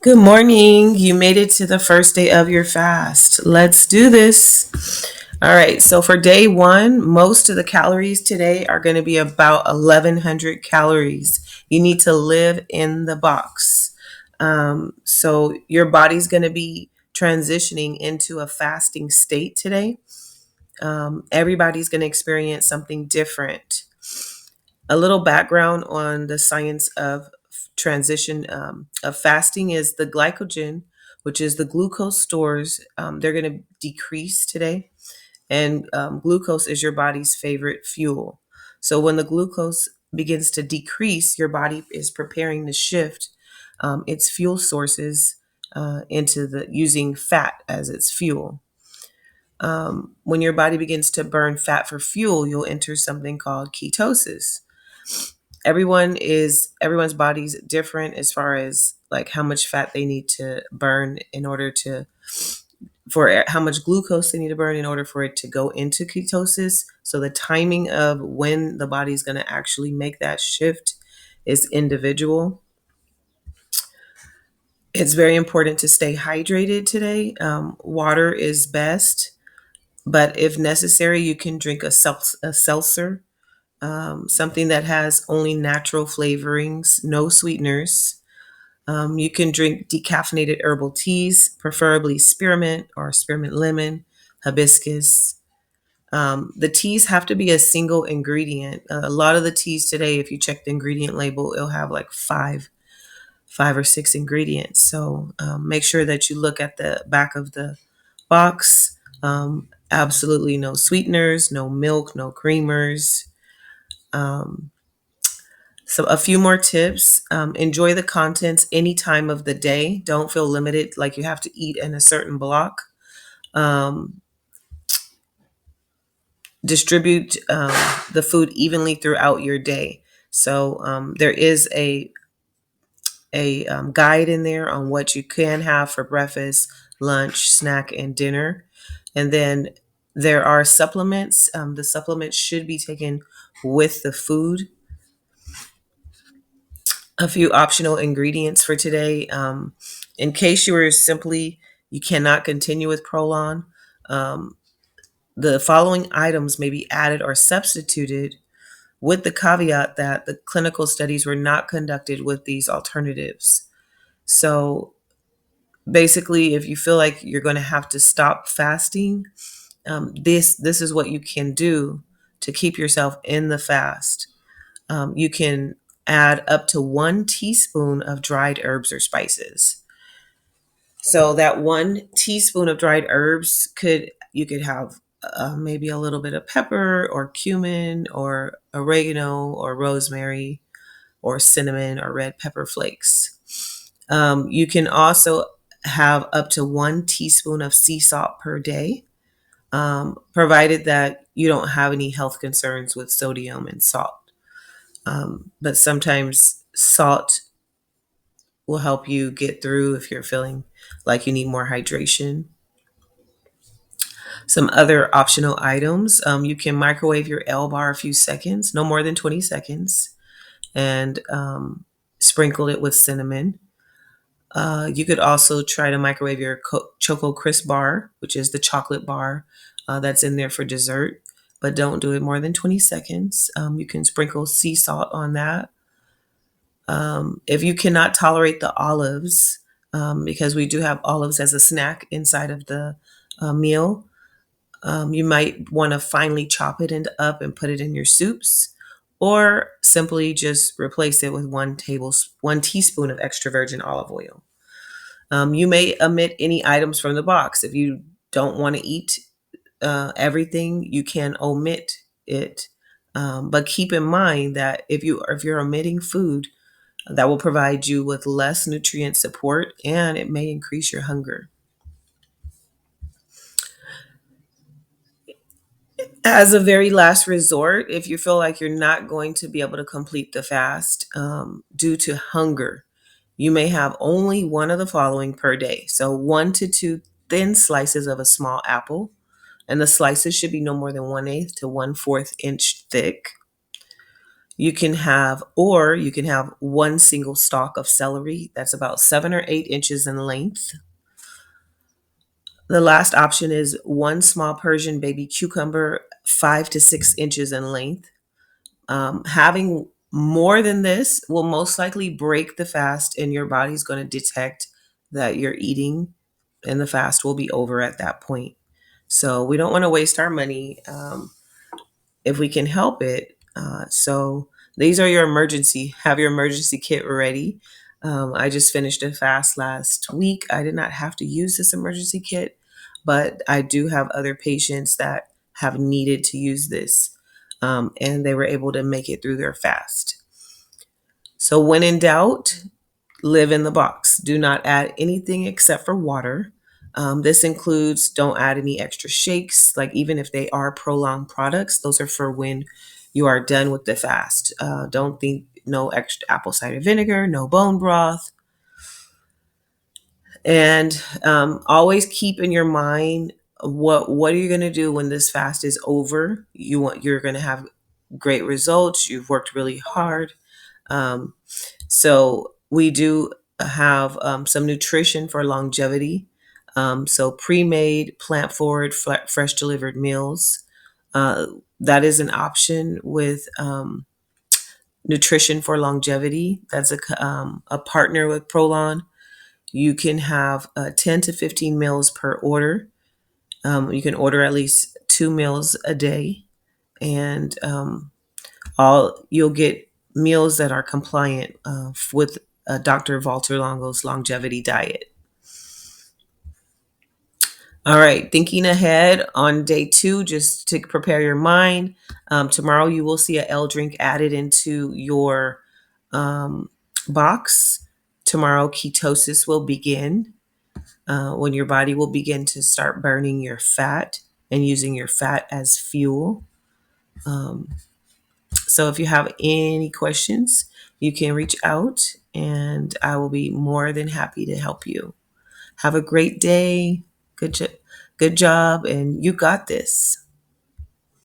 Good morning. You made it to the first day of your fast. Let's do this. All right. So, for day one, most of the calories today are going to be about 1,100 calories. You need to live in the box. So, your body's going to be transitioning into a fasting state today. Everybody's going to experience something different. A little background on the science of transition of fasting is the glycogen, which is the glucose stores. They're going to decrease today, and glucose is your body's favorite fuel. So when the glucose begins to decrease, your body is preparing to shift its fuel sources into the using fat as its fuel. When your body begins to burn fat for fuel, you'll enter something called ketosis. Everyone's body's different as far as like how much fat they need to burn in order to for how much glucose they need to burn in order for it to go into ketosis. So the timing of when the body's going to actually make that shift is individual. It's very important to stay hydrated today. Water is best, but if necessary, you can drink a seltzer, something that has only natural flavorings, no sweeteners. You can drink decaffeinated herbal teas, preferably spearmint or spearmint lemon, hibiscus. The teas have to be a single ingredient. A lot of the teas today, if you check the ingredient label, it'll have like five or six ingredients. So make sure that you look at the back of the box. Absolutely no sweeteners, no milk, no creamers. Um, So, a few more tips. Enjoy the contents any time of the day. Don't feel limited, like you have to eat in a certain block. Um, Distribute the food evenly throughout your day. So, there is a guide in there on what you can have for breakfast, lunch, snack, and dinner. And then there are supplements. The supplements should be taken with the food. A few optional ingredients for today. In case you cannot continue with Prolon, um, the following items may be added or substituted with the caveat that the clinical studies were not conducted with these alternatives. So basically, if you feel like you're going to have to stop fasting, this is what you can do to keep yourself in the fast. You can add up to 1 teaspoon of dried herbs or spices. So that 1 teaspoon of dried herbs you could have maybe a little bit of pepper or cumin or oregano or rosemary or cinnamon or red pepper flakes. You can also have up to 1 teaspoon of sea salt per day, provided that you don't have any health concerns with sodium and salt. But sometimes salt will help you get through if you're feeling like you need more hydration. Some other optional items, you can microwave your L bar a few seconds, no more than 20 seconds, and sprinkle it with cinnamon. You could also try to microwave your Choco Crisp bar, which is the chocolate bar that's in there for dessert, but don't do it more than 20 seconds. You can sprinkle sea salt on that. If you cannot tolerate the olives, because we do have olives as a snack inside of the meal, you might want to finely chop it up and put it in your soups, or simply just replace it with 1 teaspoon of extra virgin olive oil. You may omit any items from the box. If you don't want to eat everything, you can omit it. But keep in mind that if you're omitting food, that will provide you with less nutrient support and it may increase your hunger. As a very last resort, if you feel like you're not going to be able to complete the fast due to hunger, you may have only one of the following per day. So, 1 to 2 thin slices of a small apple, and the slices should be no more than 1/8 to 1/4 inch thick. You can have one single stalk of celery that's about 7 or 8 inches in length. The last option is one small Persian baby cucumber, 5 to 6 inches in length. Having more than this will most likely break the fast, and your body's going to detect that you're eating, and the fast will be over at that point. So we don't want to waste our money if we can help it. So these are have your emergency kit ready. I just finished a fast last week. I did not have to use this emergency kit, but I do have other patients that have needed to use this, and they were able to make it through their fast. So when in doubt, live in the box. Do not add anything except for water. This includes don't add any extra shakes, like even if they are prolonged products, those are for when you are done with the fast. Don't think no extra apple cider vinegar, no bone broth. And always keep in your mind what are you going to do when this fast is over. You're going to have great results. You've worked really hard. Um, so we do have some nutrition for longevity. So pre-made, plant-forward, fresh delivered meals. Uh, that is an option with nutrition for longevity. That's a partner with Prolon. You can have 10 to 15 meals per order. You can order at least 2 meals a day, and all you'll get meals that are compliant with Dr. Walter Longo's longevity diet. All right, thinking ahead on day 2, just to prepare your mind. Tomorrow you will see a L drink added into your um, box. Tomorrow ketosis will begin, when your body will begin to start burning your fat and using your fat as fuel. Um, So if you have any questions, you can reach out and I will be more than happy to help you. Have a great day. Good job, and you got this.